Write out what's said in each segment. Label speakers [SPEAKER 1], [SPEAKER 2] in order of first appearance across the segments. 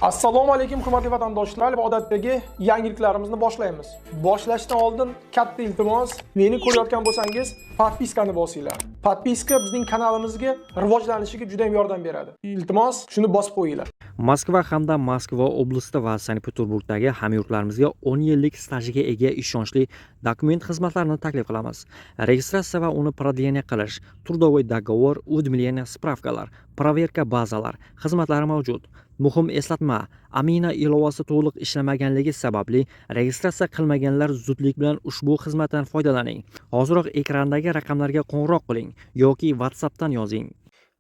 [SPEAKER 1] Assalomu alaykum hurmatli vatandoshlar va odatdagi yangiliklarimizni boshlaymiz. Boshlashdan oldin katta iltimos, meni ko'rayotgan bo'lsangiz, podpiskani bosinglar. Podpiska bizning kanalimizga rivojlanishiga juda ham yordam beradi. Iltimos, shuni bosib qo'yinglar.
[SPEAKER 2] Moskva hamda Moskva oblasti va Sankt-Peterburgdagi hamyurtlarimizga 10 yillik stajiga ega ishonchli dokument xizmatlarini taklif qilamiz. Registratsiya va uni продление qilish, трудовой договор, уведомление, spravkalar, проверка bazalar xizmatlari mavjud. Muhim eslatma, Amina ilovasi to'liq ishlamaganligi sababli registratsiya qilmaganlar zudlik bilan ushbu xizmatdan foydalaning. Hoziroq ekrandagi raqamlarga qo'ng'iroq qiling yoki WhatsAppdan yozing.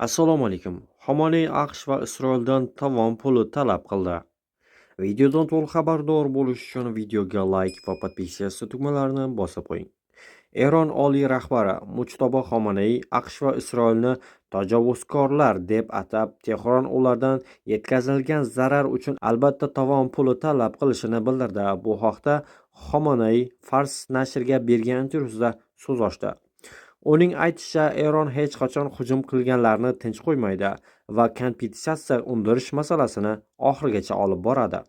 [SPEAKER 2] Assalomu alaykum. Xamenei AQSh va Isroildan tovon puli talab qildi. Videodan to'liq xabardor bo'lish uchun videoga like va podpiska tugmalarini bosib qo'ying. Eron oliy rahbari Mujtaba Xamenei AQSh va Isroilni tajovuzkorlar deb atab, Tehron ulardan yetkazilgan zarar uchun albatta tovon puli talab qilishini bildirdi. Bu haqda Xamenei Fars nashriga bergan intervyusida so'z ochdi. Uning aytishicha, Eron hech qachon hujum qilganlarni tinch qo'ymaydi va kompensatsiya undirish masalasini oxirigacha olib boradi.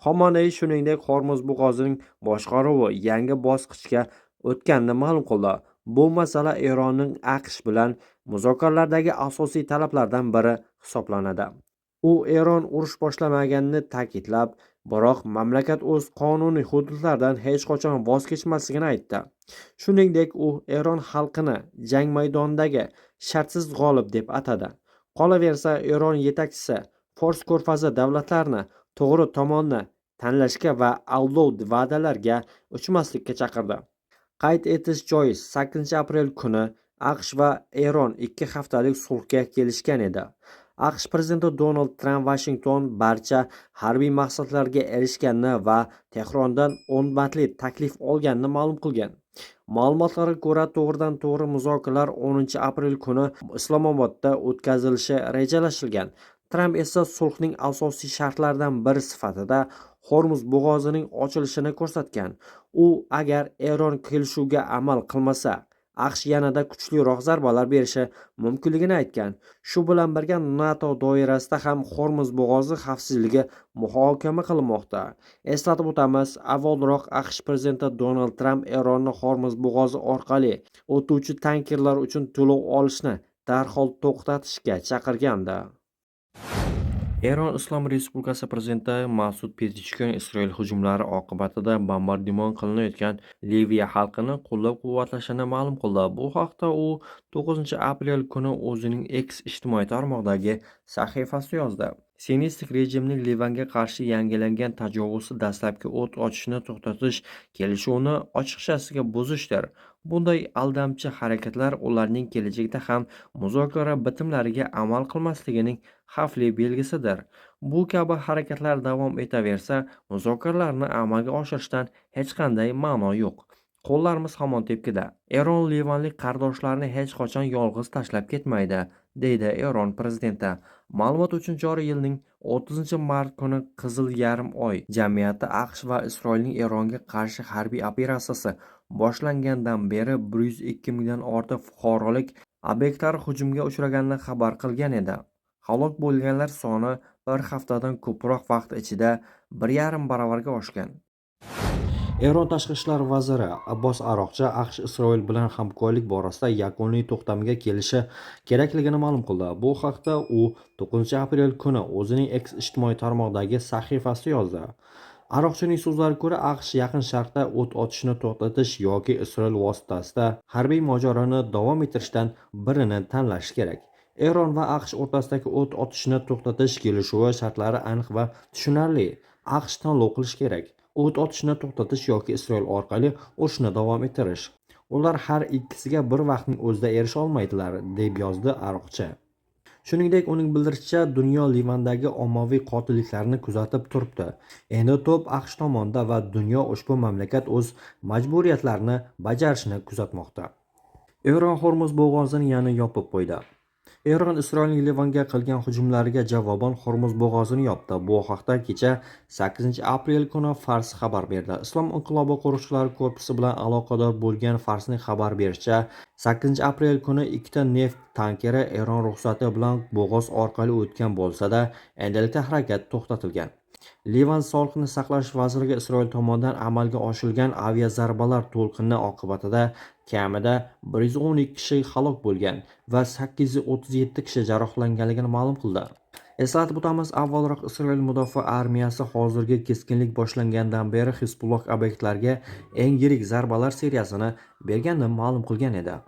[SPEAKER 2] Xamenei shuningdek Hormuz bo'g'ozining boshqaruvi yangi bosqichga o'tganini ma'lum qildi. Bu masala Eronning AQSh bilan muzokaralardagi asosiy talablardan biri hisoblanadi. U Eron urush boshlamaganini ta'kidlab, biroq mamlakat o'z qonuniy hududlaridan hech qachon voz kechmasligini aytdi. Shuningdek, u Eron xalqini jang maydonidagi shartsiz g'olib deb atadi. Qolaversa, Eron yetakchisi Fors ko'rfazi davlatlarini to'g'ri tomonni tanlashga va aldov va'dalarga uchmaslikka chaqirdi. Qayd etish joiz, 8-aprel kuni AQSh va Eron 2 haftalik sulhga kelishgan edi. AQSh prezidenti Donald Tramp Washington barcha harbiy maqsadlarga erishganini va Tehrondan 10 bandli taklif olganini ma'lum qilgan. Ma'lumotlarga ko'ra, to'g'ridan-to'g'ri muzokaralar 10-aprel kuni Islomobodda o'tkazilishi rejalashtirilgan. Tramp esa sulhning asosiy shartlaridan biri sifatida Hormuz bo'g'ozining ochilishini ko'rsatgan. U agar Eron kelishuvga amal qilmasa, AQSh yanada kuchliroq zarbalar berishi mumkinligini aytgan. Shu bilan birga NATO doirasida ham Hormuz bo'g'ozi xavfsizligi muhokama qilinmoqda. Eslatib o'tamiz, avvalroq AQSh prezidenti Donald Tramp Eronni Hormuz bo'g'ozi orqali o'tuvchi tankerlar uchun to'lov olishni darhol to'xtatishga chaqirgandi. Eron Islom Respublikasi prezidenti Masud Pezeshkian Isroil hujumlari oqibatida bombardimon qilinayotgan Liviya xalqini qo'llab-quvvatlashini ma'lum qildi. Bu haqda u 9-aprel kuni o'zining X ijtimoiy tarmog'idagi sahifasida yozdi. Sionistik rejimning Livanga qarshi yangilangan tajovuzi dastlabki o't ochishni to'xtatish kelishuvini ochiqchasiga buzishdir. Bunday aldamchi harakatlar ularning kelajakda ham muzokara bitimlariga amal qilmasligining xavfli belgisidir. Bu kabi harakatlar davom etaversa, muzokaralarni amalga oshirishdan hech qanday ma'no yo'q. Qo'llarimiz hamon tepkida. Eron livanlik qardoshlarini hech qachon yolg'iz tashlab ketmaydi, deydi Eron prezidenti. Ma'lumot uchun, joriy yilning 30-mart kuni Qizil yarim oy jamiyati AQSh va Isroilning Eronga qarshi harbiy operatsiyasi boshlangandan beri 102 mingdan ortiq fuqarolik obyektlari hujumga uchraganini xabar qilgan edi. Halok bo'lganlar soni bir haftadan ko'proq vaqt ichida 1,5 baravarga oshgan. Eron tashqi ishlar vaziri Abbos Aroqchi AQSh Isroil bilan hamkorlik borasida yakuniy to'xtamga kelishi kerakligini ma'lum qildi. Bu haqda u 9-aprel kuni o'zining X ijtimoiy tarmog'idagi sahifasida yozdi. Aroqchining so'zlariga ko'ra, AQSh Yaqin Sharqda o't ochishni to'xtatish yoki Isroil vositasida harbiy mojaroni davom ettirishdan birini tanlash kerak. Eron va AQSh o'rtasidagi o't ochishni to'xtatish kelishuvi shartlari aniq va tushunarli. AQSh tanlov qilish kerak. O't ochishni to'xtatish yoki Isroil orqali urushni davom ettirish. Ular har ikkisiga bir vaqtning o'zida erisha olmaydilar, deb yozdi Aroqchi. Shuningdek, uning bildirishicha, dunyo Livandagi ommaviy qotilliklarni kuzatib turibdi. Endi to'p AQSh tomonida va dunyo ushbu mamlakat o'z majburiyatlarini bajarishini kuzatmoqda. Eron Hormuz bo'g'ozini yana yopib qo'ydi. Eron Isroilning Livanga qilgan hujumlariga javoban Hormuz bo'g'ozini yopdi. Bu haqda kecha 8-aprel kuni Fars xabar berdi. Islom inqilobi qo'riqchilari korpusi bilan aloqador bo'lgan Farsning xabar berishicha, 8-aprel kuni 2 ta neft tankeri Eron ruxsati bilan bo'g'oz orqali o'tgan bo'lsa-da, endilikda harakat to'xtatilgan. Livan sog'liqni saqlash vaziriga Isroil tomonidan amalga oshirilgan aviazarbalar to'lqini oqibatida kamida 112 kishi halok bo'lgan va 837 kishi jarohatlanganligini ma'lum qildi. Eslatib o'tamiz, avvalroq Isroil mudofaa armiyasi hozirgi keskinlik boshlangandan beri Hizbulloh obyektlariga eng yirik zarbalar seriyasini berganini ma'lum qilgan edi.